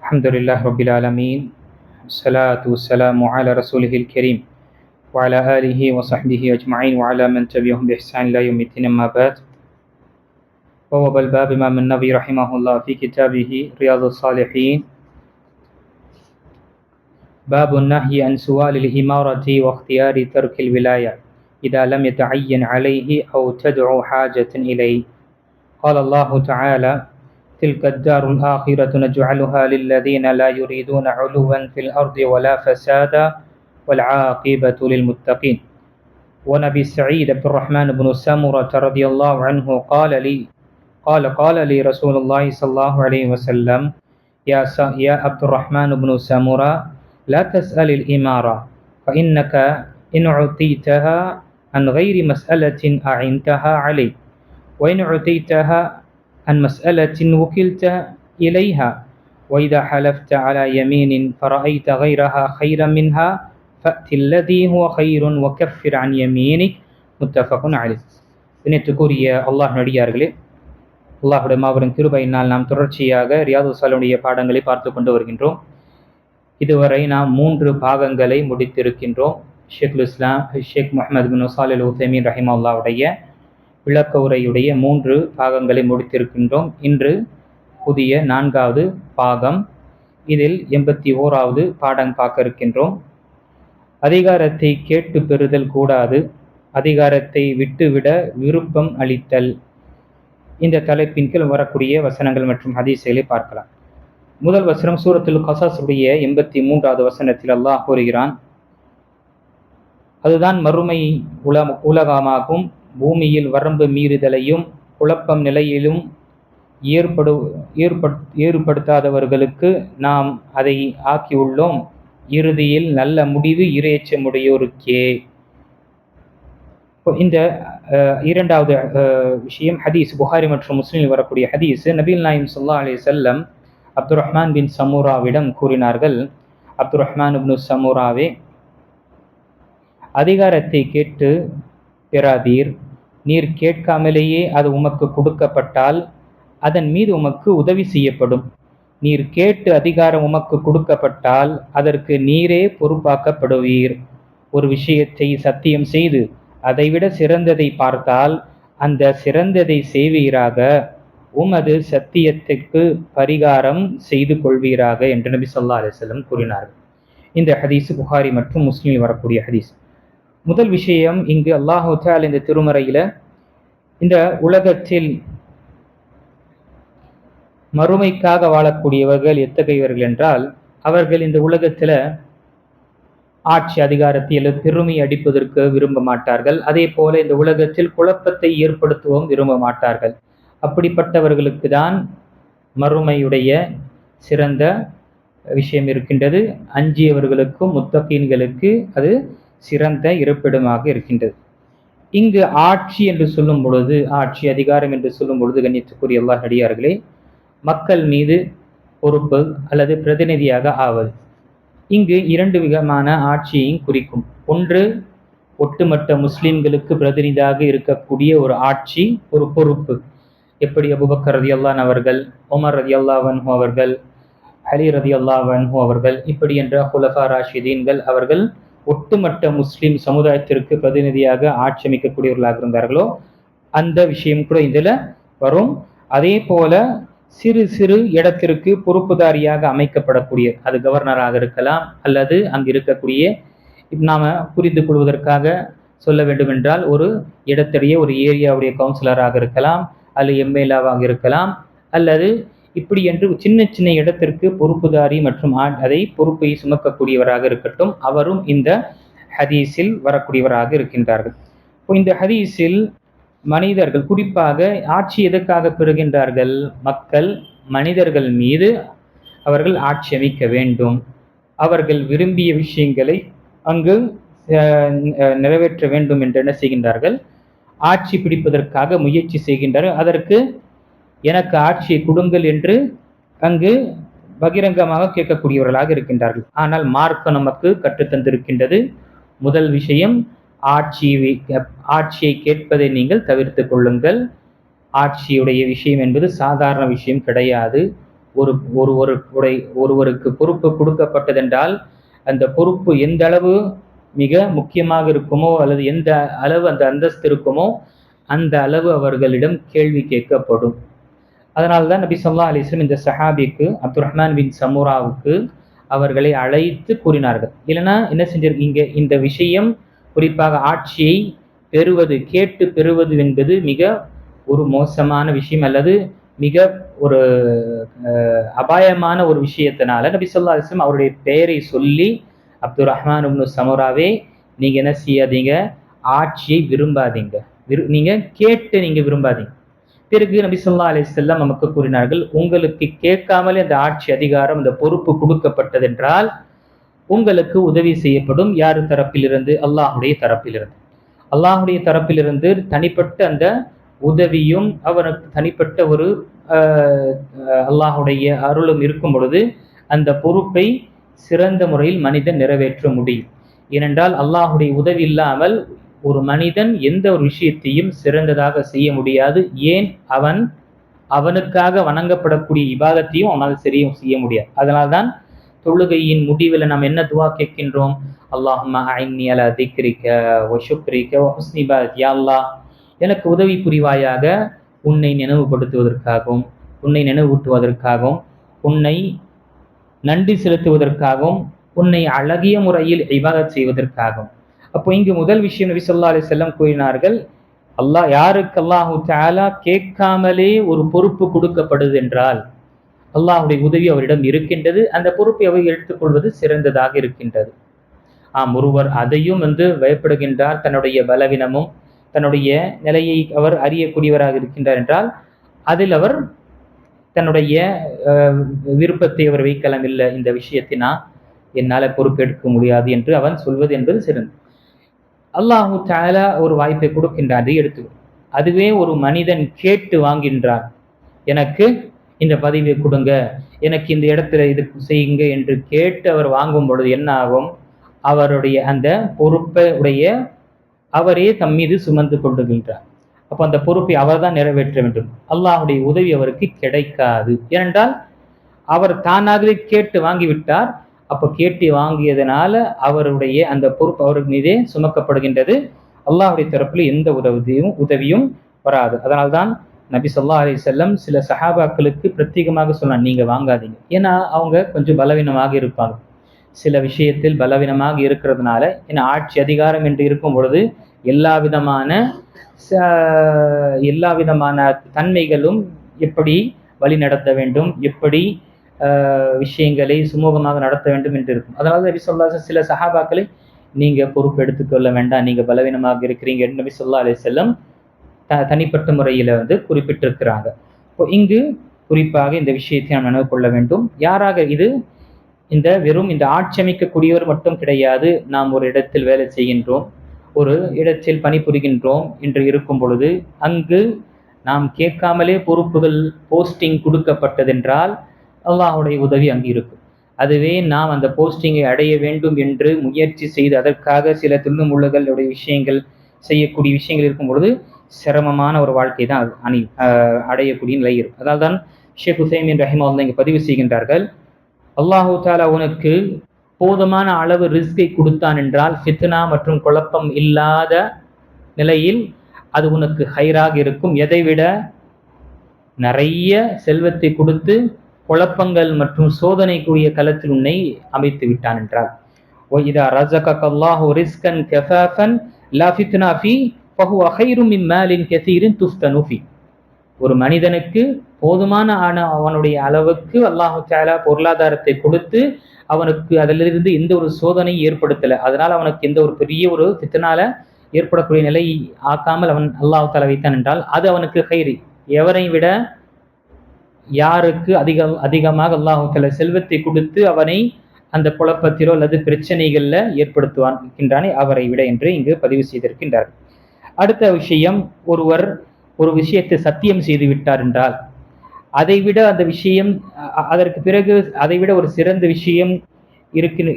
الحمد لله رب العالمين. الصلاة والسلام على رسوله الكريم وعلى آله وصحبه أجمعين وعلى من تبعهم بإحسان إلى يوم الدين. أما بعد، بواب الباب إمام النووي رحمه الله في كتابه رياض الصالحين باب النهي عن سؤال الإمارة واختيار ترك الولاية إذا لم يتعين عليه أو تدعو حاجة إليه. قال الله تعالى: تلك الدار الآخرة نجعلها للذين لا يريدون علوا في الأرض ولا فسادا والعاقبة للمتقين. ونبي سعيد عبد الرحمن بن سمرة رضي الله عنه قال لي رسول الله صلى الله عليه وسلم: يا عبد الرحمن بن سمرة، لا تسأل الإمارة، فإنك إن أعطيتها عن غير مسألة أعنتها عليه، وإن أعطيتها عن مسألة وكلت إليها، وإذا حلفت على يمين فرأيت غيرها خيرا منها فأت الذي هو خير وكفر عن يمينك. متفق عليه. இணைத்துக்குரிய அல்லாஹ் நடிகார்களே, அல்லாஹுடைய மாபெரும் கிருபையினால் நாம் தொடர்ச்சியாக ரியாது ஸாலிஹீனுடைய பாடங்களை பார்த்து கொண்டு வருகின்றோம். இதுவரை நாம் 3 பாகங்களை முடித்திருக்கின்றோம். ஷேக் முஹம்மது பின் ஸாலிஹ் அல் உதைமீன் ரஹிமஹுல்லாஹ்வுடைய விளக்க உரையுடைய 3 பாகங்களை முடித்திருக்கின்றோம். இன்று புதிய 4வது பாகம். இதில் 81வது பாடம் பார்க்க இருக்கின்றோம். அதிகாரத்தை கேட்டு பெறுதல் கூடாது, அதிகாரத்தை விட்டுவிட விருப்பம் அளித்தல். இந்த தலைப்பின் கீழ் வரக்கூடிய வசனங்கள் மற்றும் ஹதீஸ்களை பார்க்கலாம். முதல் வசனம் சூரத்துல் கஸஸ் உடைய 83வது வசனத்தில் அல்லாஹ் கூறுகிறான்: அதுதான் மறுமை உலகமாகும். பூமியில் வரம்பு மீறுதலையும் குழப்பம் நிலையிலும் ஏற்படுத்தாதவர்களுக்கு நாம் அதை ஆக்கியுள்ளோம். இறுதியில் நல்ல முடிவு இறையச்சமுடையோருக்கே. இந்த இரண்டாவது விஷயம் ஹதீஸ் புகாரி மற்றும் முஸ்லிமில் வரக்கூடிய ஹதீஸ். நபிகள் நாயகம் ஸல்லல்லாஹு அலைஹி வஸல்லம் அப்துர் ரஹ்மான் பின் சமூராவிடம் கூறினார்கள்: அப்துர் ரஹ்மான் இப்னு சமூராவே, அதிகாரத்தை கேட்டு பெறாதீர். நீர் கேட்காமலேயே அது உமக்கு கொடுக்கப்பட்டால் அதன் மீது உமக்கு உதவி செய்யப்படும். நீர் கேட்டு அதிகாரம் உமக்கு கொடுக்கப்பட்டால் அதற்கு நீரே பொறுப்பாக்கப்படுவீர். ஒரு விஷயத்தை சத்தியம் செய்து அதைவிட சிறந்ததை பார்த்தால் அந்த சிறந்ததை செய்வீராக, உமது சத்தியத்திற்கு பரிகாரம் செய்து கொள்வீராக என்று நபி ஸல்லல்லாஹு அலைஹி வஸல்லம் கூறினார்கள். இந்த ஹதீஸ் புகாரி மற்றும் முஸ்லிமில் வரக்கூடிய ஹதீஸ். முதல் விஷயம், இங்கு அல்லாஹ் தஆலா இந்த திருமறையில இந்த உலகத்தில் மறுமைக்காக வாழக்கூடியவர்கள் எத்தகையவர்கள் என்றால், அவர்கள் இந்த உலகத்துல ஆட்சி அதிகாரத்தை அல்லது பெருமை அடிப்பதற்கு விரும்ப மாட்டார்கள். அதே போல இந்த உலகத்தில் குழப்பத்தை ஏற்படுத்தவும் விரும்ப மாட்டார்கள். அப்படிப்பட்டவர்களுக்கு தான் மறுமையுடைய சிறந்த விஷயம் இருக்கின்றது. அஞ்சியவர்களுக்கும் முத்தகீன்களுக்கு அது சிறந்த இருப்பிடமாக இருக்கின்றது. இங்கு ஆட்சி என்று சொல்லும் பொழுது, ஆட்சி அதிகாரம் என்று சொல்லும் பொழுது, கண்ணியத்துக்குரிய அல்லாஹ் அடியார்களே, மக்கள் மீது பொறுப்பு அல்லது பிரதிநிதியாக ஆவது. இங்கு 2 விதமான ஆட்சியையும் குறிக்கும். ஒன்று, ஒட்டுமொத்த முஸ்லிம்களுக்கு பிரதிநிதியாக இருக்கக்கூடிய ஒரு ஆட்சி, ஒரு பொறுப்பு. எப்படி அபூபக்கர் ரலியல்லாஹு அன்ஹு அவர்கள், உமர் ரலியல்லாஹு அன்ஹு அவர்கள், அலி ரலியல்லாஹு அன்ஹு அவர்கள், இப்படி என்ற குலஃபா ராஷிதீன்கள் அவர்கள் ஒட்டுமொத்த முஸ்லிம் சமுதாயத்திற்கு பிரதிநிதியாக ஆட்சி அமைக்கக்கூடியவர்களாக இருந்தார்களோ அந்த விஷயம் கூட இதில் வரும். அதே போல சிறு சிறு இடத்திற்கு பொறுப்புதாரியாக அமைக்கப்படக்கூடிய, அது கவர்னராக இருக்கலாம் அல்லது அங்கு இருக்கக்கூடிய, நாம புரிந்து கொள்வதற்காக சொல்ல வேண்டுமென்றால், ஒரு இடத்துடைய ஒரு ஏரியாவுடைய கவுன்சிலராக இருக்கலாம், அல்லது எம்எல்ஏவாக இருக்கலாம், அல்லது இப்படி என்று சின்ன சின்ன இடத்திற்கு பொறுப்புதாரி மற்றும் அதை பொறுப்பை சுமக்கக்கூடியவராக இருக்கட்டும், அவரும் இந்த ஹதீஸில் வரக்கூடியவராக இருக்கின்றார்கள். இந்த ஹதீஸில் மனிதர்கள், குறிப்பாக ஆட்சி எதற்காக பெறுகின்றார்கள்? மக்கள் மனிதர்கள் மீது அவர்கள் ஆட்சி அமைக்க வேண்டும், அவர்கள் விரும்பிய விஷயங்களை அங்கு நிறைவேற்ற வேண்டும் என்று என்ன செய்கின்றார்கள்? ஆட்சி பிடிப்பதற்காக முயற்சி செய்கின்றார்கள். அதற்கு எனக்கு ஆட்சியை கொடுங்கள் என்று அங்கு பகிரங்கமாக கேட்கக்கூடியவர்களாக இருக்கின்றார்கள். ஆனால் மார்க்கம் நமக்கு கற்றுத்தந்திருக்கின்றது. முதல் விஷயம், ஆட்சியை கேட்பதை நீங்கள் தவிர்த்து கொள்ளுங்கள். ஆட்சியுடைய விஷயம் என்பது சாதாரண விஷயம் கிடையாது. ஒருவருக்கு பொறுப்பு கொடுக்கப்பட்டதென்றால் அந்த பொறுப்பு எந்த அளவு மிக முக்கியமாக இருக்குமோ அல்லது எந்த அளவு அந்த அந்தஸ்து இருக்குமோ அந்த அளவு அவர்களிடம் கேள்வி கேட்கப்படும். அதனால்தான் நபி ஸல்லல்லாஹு அலைஹி வஸல்லம் இந்த சஹாபிக்கு அப்துர் ரஹ்மான் பின் சமுராவுக்கு அவர்களை அழைத்து கூறினார்கள். இல்லைன்னா என்ன செஞ்சிருக்கீங்க, இந்த விஷயம் குறிப்பாக ஆட்சியை கேட்டு பெறுவது என்பது மிக ஒரு மோசமான விஷயம் அல்லது மிக ஒரு அபாயமான ஒரு விஷயத்தினால நபி ஸல்லல்லாஹு அலைஹி வஸல்லம் அவருடைய பெயரை சொல்லி, அப்துர் ரஹ்மான் இப்னு சமுராவே, நீங்க என்ன செய்யாதீங்க, ஆட்சியை விரும்பாதீங்க, நீங்க கேட்டு நீங்க விரும்பாதீங்க. பிறகு நபி ஸல்லல்லாஹு அலைஹி வஸல்லம் நமக்கு கூறினார்கள், உங்களுக்கு கேட்காமலே அந்த ஆட்சி அதிகாரம் அந்த பொறுப்பு கொடுக்கப்பட்டதென்றால் உங்களுக்கு உதவி செய்யப்படும். யார் தரப்பிலிருந்து? அல்லாஹுடைய தரப்பிலிருந்து. அல்லாஹுடைய தரப்பிலிருந்து தனிப்பட்ட அந்த உதவியும் அவனுக்கு தனிப்பட்ட ஒரு அல்லாஹுடைய அருளும் இருக்கும் பொழுது அந்த பொறுப்பை சிறந்த முறையில் மனிதன் நிறைவேற்ற முடியும். ஏனென்றால் அல்லாஹுடைய உதவி இல்லாமல் ஒரு மனிதன் எந்த ஒரு விஷயத்தையும் சிறந்ததாக செய்ய முடியாது. ஏன், அவனுக்காக வணங்கப்படக்கூடிய இபாதத்தையும் அவனால் செய்ய முடியாது. அதனால்தான் தொழுகையின் முடிவில் நாம் என்ன துவா கேட்கின்றோம்? அல்லாஹும்ம அஇன்னி அலா திக்ரிக வ ஷுக்ரிக வ ஹுஸ்னி இபாதத்தி. யா அல்லாஹ், எனக்கு உதவி புரிவாயாக உன்னை நினைவுபடுத்துவதற்காகவும், உன்னை நினைவூட்டுவதற்காகவும், உன்னை நன்றி செலுத்துவதற்காகவும், உன்னை அழகிய முறையில் இபாதத் செய்வதற்காகவும். அப்போ இங்கு முதல் விஷயம் நபி ஸல்லல்லாஹு அலைஹி வஸல்லம் கூறினார்கள், யாருக்கு அல்லாஹு தஆலா கேட்காமலே ஒரு பொறுப்பு கொடுக்கப்படுது என்றால் அல்லாஹுடைய உதவி அவரிடம் இருக்கின்றது, அந்த பொறுப்பை அவர் எடுத்துக்கொள்வது சிறந்ததாக இருக்கின்றது. ஒருவர் அதையும் பயப்படுகின்றார், தன்னுடைய பலவீனமும் தன்னுடைய நிலையை அவர் அறியக்கூடியவராக இருக்கின்றார் என்றால் அதில் அவர் தன்னுடைய விருப்பத்தை அவர் வைக்கலாம். இல்லை, இந்த விஷயத்தை என்னால் பொறுப்பெடுக்க முடியாது என்று அவன் சொல்வது என்பது சிறந்தது. அல்லாஹு தஆலா ஒரு வாய்ப்பை கொடுக்கின்றார், அதை எடுத்து. அதுவே ஒரு மனிதன் கேட்டு வாங்கின்றார், எனக்கு இந்த பதவியை கொடுங்க, எனக்கு இந்த இடத்துல இது செய்யுங்க என்று கேட்டு அவர் வாங்கும் பொழுது என்ன ஆகும்? அவருடைய அந்த பொறுப்பை அவரே தம் மீது சுமந்து கொண்டுகின்றார். அப்போ அந்த பொறுப்பை அவர் தான் நிறைவேற்ற வேண்டும். அல்லாஹுடைய உதவி அவருக்கு கிடைக்காது. ஏனென்றால் அவர் தானாகவே கேட்டு வாங்கிவிட்டார். அப்போ கேட்டு வாங்கியதனால அவருடைய அந்த பொறுப்பு அவர் மீதே சுமக்கப்படுகின்றது. அல்லாஹுடைய தரப்பில் எந்த உதவியும் வராது. அதனால்தான் நபி ஸல்லல்லாஹு அலைஹி வஸல்லம் சில சஹாபாக்களுக்கு பிரத்யேகமாக சொன்னாங்க, நீங்க வாங்காதீங்க. ஏன்னா அவங்க கொஞ்சம் பலவீனமாக இருப்பாங்க, சில விஷயத்தில் பலவீனமாக இருக்கிறதுனால. ஏன்னா ஆட்சி அதிகாரம் என்று இருக்கும் பொழுது எல்லா விதமான தன்மைகளும் எப்படி வழி நடத்த வேண்டும், எப்படி விஷயங்களை சுமூகமாக நடத்த வேண்டும் என்று இருக்கும். அதனால நபி ஸல்லல்லாஹு அலைஹி வஸல்லம் சில சஹாபாக்களை நீங்க பொறுப்பு எடுத்துக்கொள்ள வேண்டாம், நீங்க பலவீனமாக இருக்கிறீங்க என்று நபி ஸல்லல்லாஹு அலைஹி வஸல்லம் தனிப்பட்ட முறையில குறிப்பிட்டிருக்கிறாங்க. இப்போ இங்கு குறிப்பாக இந்த விஷயத்தை நாம் நினைவு கொள்ள வேண்டும். யாராக இது? வெறும் இந்த ஆட்சி அமைக்கக்கூடியவர் மட்டும் கிடையாது. நாம் ஒரு இடத்தில் வேலை செய்கின்றோம், ஒரு இடத்தில் பணிபுரிகின்றோம் என்று இருக்கும் பொழுது அங்கு நாம் கேட்காமலே பொறுப்புகள் போஸ்டிங் கொடுக்கப்பட்டதென்றால் அல்லாஹுடைய உதவி அங்கு இருக்கும். அதுவே நாம் அந்த போஸ்டிங்கை அடைய வேண்டும் என்று முயற்சி செய்து அதற்காக சில துள்ளுமுள்ளுகளுடைய விஷயங்கள் செய்யக்கூடிய விஷயங்கள் இருக்கும் பொழுது சிரமமான ஒரு வாழ்க்கை தான் அடையக்கூடிய நிலை இருக்கும். அதனால்தான் ஷேக் உசைமீன் ரஹிமஹுல்லாஹ் இங்கு பதிவு செய்கின்றார்கள், அல்லாஹு தஆலா உனக்கு போதுமான அளவு ரிஸ்கை கொடுத்தான் என்றால், ஃபித்னா மற்றும் குழப்பம் இல்லாத நிலையில் அது உனக்கு ஹைராக இருக்கும். எதைவிட நிறைய செல்வத்தை கொடுத்து குழப்பங்கள் மற்றும் சோதனைக்குரிய களத்தில் உன்னை அமைத்து விட்டான் என்றால், وَإِذَا رَزَقَكَ اللَّهُ رِزْقًا كَفَافًا لَا فِتْنَةَ فِيهِ فَهُوَ خَيْرٌ مِنْ مَالٍ كَثِيرٍ تُفْتَنُ فِيهِ. ஒரு மனிதனுக்கு போதுமான அவனுடைய அளவுக்கு அல்லாஹு தஆலா பொருளாதாரத்தை கொடுத்து அவனுக்கு அதிலிருந்து எந்த ஒரு சோதனை ஏற்படுத்தலை, அதனால அவனுக்கு எந்த ஒரு பெரிய ஒரு ஃபித்னால ஏற்படக்கூடிய நிலை ஆக்காமல் அவன் அல்லாஹு தஆலா வைத்தான் என்றால் அது அவனுக்கு ஹைரி. எவரை விட யாருக்கு அதிகமாக அல்லாஹு தஆலா செல்வத்தை கொடுத்து அவனை அந்த குழப்பத்திலோ அல்லது பிரச்சனைகள்ல ஏற்படுத்துவான்கின்றானே அவரை விட என்று இங்கு பதிவு செய்திருக்கின்றார். அடுத்த விஷயம், ஒருவர் ஒரு விஷயத்தை சத்தியம் செய்து விட்டார் என்றால் அதைவிட அந்த விஷயம் அதற்கு பிறகு அதைவிட ஒரு சிறந்த விஷயம்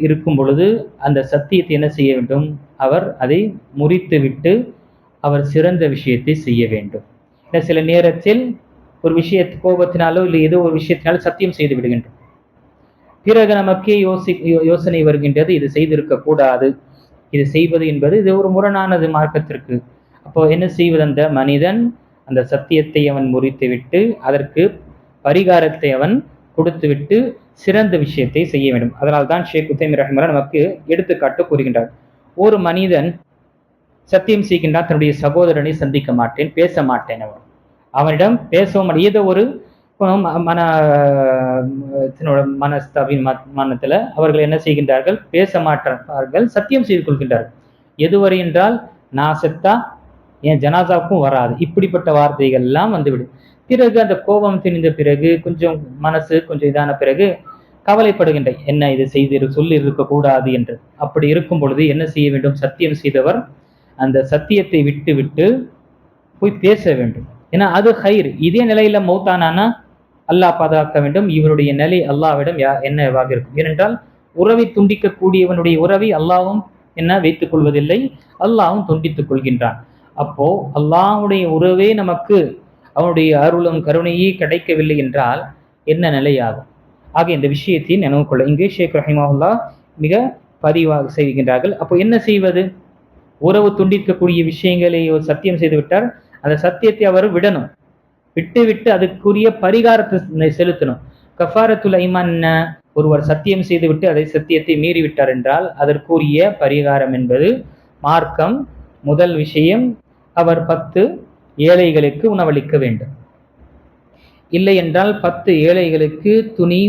இருக்கும் பொழுது அந்த சத்தியத்தை என்ன செய்ய வேண்டும்? அவர் அதை முறித்து விட்டு அவர் சிறந்த விஷயத்தை செய்ய வேண்டும். சில நேரத்தில் ஒரு கோபத்தினாலோ இல்லை ஏதோ ஒரு விஷயத்தினாலோ சத்தியம் செய்து விடுகின்றோம். பிறகு நமக்கே யோசனை வருகின்றது, இது செய்திருக்க கூடாது, இது செய்வது என்பது இது ஒரு முரணானது மார்க்கத்திற்கு. அப்போ என்ன செய்வது? அந்த மனிதன் அந்த சத்தியத்தை அவன் முறித்துவிட்டு அதற்கு பரிகாரத்தை அவன் கொடுத்துவிட்டு சிறந்த விஷயத்தை செய்ய வேண்டும். அதனால் தான் ஷேக் உத்தைமீன் ரஹ்மத்துல்லாஹி நமக்கு எடுத்துக்காட்டு கூறுகின்றார். ஒரு மனிதன் சத்தியம் செய்கின்றான், தன்னுடைய சகோதரனை சந்திக்க மாட்டேன், பேச மாட்டேன். அவனிடம் பேசவும் ஏதோ ஒரு மனஸ்தாபிமானத்துல அவர்கள் என்ன செய்கின்றார்கள்? பேச மாட்டார்கள், சத்தியம் செய்து கொள்கின்றார்கள். எதுவரை என்றால், நான் செத்தா என் ஜனாசாவுக்கும் வராது, இப்படிப்பட்ட வார்த்தைகள் எல்லாம் வந்துவிடும். பிறகு அந்த கோபம் திணிந்த பிறகு கொஞ்சம் மனசு கொஞ்சம் இதான பிறகு கவலைப்படுகின்ற, என்ன இது செய்து சொல்லி இருக்க கூடாது என்று. அப்படி இருக்கும் பொழுது என்ன செய்ய வேண்டும்? சத்தியம் செய்தவர் அந்த சத்தியத்தை விட்டு விட்டு போய் பேச வேண்டும். ஏன்னா அது ஹைர். இதே நிலையில மௌத்தானானா அல்லாஹ் பாதுகாக்க வேண்டும். இவருடைய நிலை அல்லாஹ்விடம் என்னவாக இருக்கும்? ஏனென்றால் உறவை துண்டிக்கக்கூடியவனுடைய உறவை அல்லாஹ்வும் என்ன வைத்துக் கொள்வதில்லை, அல்லாஹ்வும் துண்டித்துக் கொள்கின்றான். அப்போ அல்லாஹ்வுடைய உறவே நமக்கு அவனுடைய அருளும் கருணையே கிடைக்கவில்லை என்றால் என்ன நிலையாகும்? ஆக இந்த விஷயத்தை நினைவு கொள்ள இங்கே ஷேக் ரஹிமஹுல்லாஹ் மிக பதிவாக செய்கின்றார்கள். அப்போ என்ன செய்வது? உறவு துண்டிக்கக்கூடிய விஷயங்களை சத்தியம் செய்து விட்டார், அந்த சத்தியத்தை அவர் விடணும். விட்டு அதுக்குரிய பரிகாரத்தை செலுத்தணும். கஃபாரத்துல் ஐமான் என்ன? ஒருவர் சத்தியம் செய்து விட்டு அதை சத்தியத்தை மீறிவிட்டார் என்றால் அதற்குரிய பரிகாரம் என்பது மார்க்கம். முதல் விஷயம், அவர் 10 ஏழைகளுக்கு உணவளிக்க வேண்டும். இல்லை என்றால் 10 ஏழைகளுக்கு துணி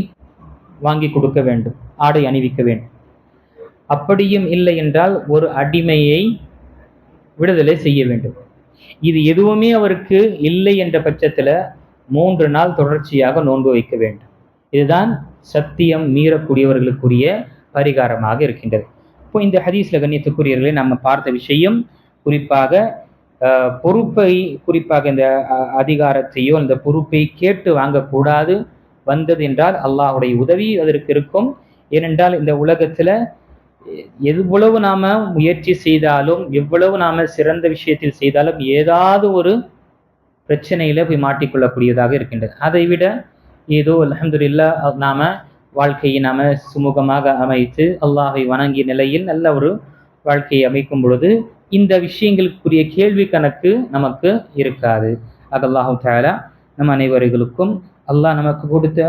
வாங்கி கொடுக்க வேண்டும், ஆடை அணிவிக்க வேண்டும். அப்படியும் இல்லை என்றால் ஒரு அடிமையை விடுதலை செய்ய வேண்டும். இது எதுவுமே அவருக்கு இல்லை என்ற பட்சத்துல 3 நாள் தொடர்ச்சியாக நோன்பு வைக்க வேண்டும். இதுதான் சத்தியம் மீறக்கூடியவர்களுக்குரிய பரிகாரமாக இருக்கின்றது. இப்போ இந்த ஹதீஸ்ல கண்ணியத்துக்குரியவர்களை நம்ம பார்த்த விஷயம் குறிப்பாக பொறுப்பை, குறிப்பாக இந்த அதிகாரத்தையோ அந்த பொறுப்பை கேட்டு வாங்கக்கூடாது. வந்தது என்றால் அல்லாஹ்வுடைய உதவி அதற்கு இருக்கும். ஏனென்றால் இந்த உலகத்துல எவ்வளவு நாம முயற்சி செய்தாலும், எவ்வளவு நாம சிறந்த விஷயத்தில் செய்தாலும் ஏதாவது ஒரு பிரச்சனையில போய் மாட்டிக்கொள்ளக்கூடியதாக இருக்கின்றது. அதை விட ஏதோ அல்ஹம்துலில்லாஹ் நாம வாழ்க்கையை நாம சுமூகமாக அமைத்து அல்லாஹை வணங்கிய நிலையில் நல்ல ஒரு வாழ்க்கையை அமைக்கும் பொழுது இந்த விஷயங்களுக்குரிய கேள்வி கணக்கு நமக்கு இருக்காது. அல்லாஹ் தஆலா நம் அனைவர்களுக்கும் அல்லாஹ் நமக்கு கொடுத்த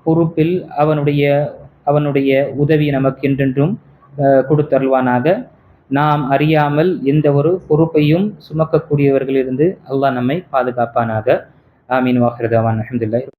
பொறுப்பில் அவனுடைய உதவி நமக்கு என்றென்றும் கொடுத்தருள்வானாக. நாம் அறியாமல் எந்த ஒரு பொறுப்பையும் சுமக்கக்கூடியவர்களிலிருந்து அல்லாஹ் நம்மை பாதுகாப்பானாக. ஆமீன். வாஹிரு தஅவானா அல்ஹம்துலில்லாஹ்.